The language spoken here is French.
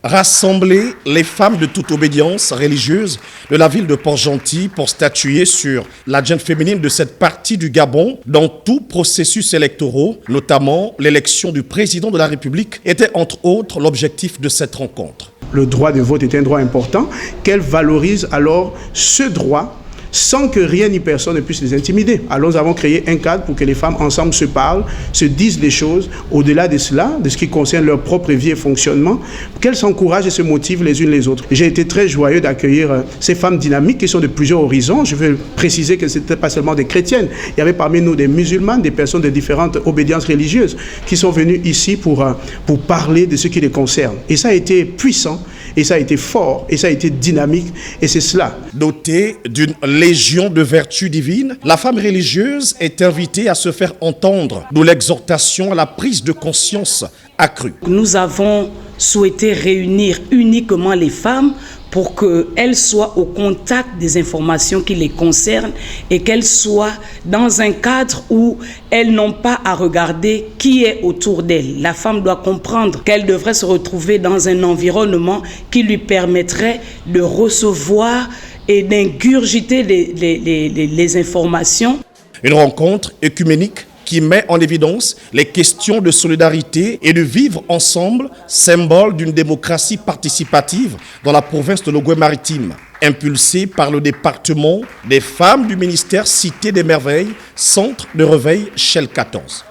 Rassembler les femmes de toute obédience religieuse de la ville de Port-Gentil pour statuer sur l'agenda féminine de cette partie du Gabon dans tout processus électoral, notamment l'élection du président de la République, était entre autres l'objectif de cette rencontre. Le droit de vote est un droit important, qu'elle valorise alors ce droit sans que rien ni personne ne puisse les intimider. Alors nous avons créé un cadre pour que les femmes ensemble se parlent, se disent des choses, au-delà de cela, de ce qui concerne leur propre vie et fonctionnement, qu'elles s'encouragent et se motivent les unes les autres. J'ai été très joyeux d'accueillir ces femmes dynamiques qui sont de plusieurs horizons. Je veux préciser que ce n'étaient pas seulement des chrétiennes. Il y avait parmi nous des musulmanes, des personnes de différentes obédiences religieuses qui sont venues ici pour parler de ce qui les concerne. Et ça a été puissant, et ça a été fort, et ça a été dynamique, et c'est cela. Dotée d'une légion de vertus divines, la femme religieuse est invitée à se faire entendre, d'où l'exhortation à la prise de conscience accrue. Nous avons souhaité réunir uniquement les femmes pour qu'elles soient au contact des informations qui les concernent et qu'elles soient dans un cadre où elles n'ont pas à regarder qui est autour d'elles. La femme doit comprendre qu'elle devrait se retrouver dans un environnement qui lui permettrait de recevoir et d'ingurgiter les informations. Une rencontre œcuménique qui met en évidence les questions de solidarité et de vivre ensemble, symbole d'une démocratie participative dans la province de l'Ogooué-Maritime, impulsée par le département des femmes du ministère Cité des Merveilles, centre de réveil Shell 14.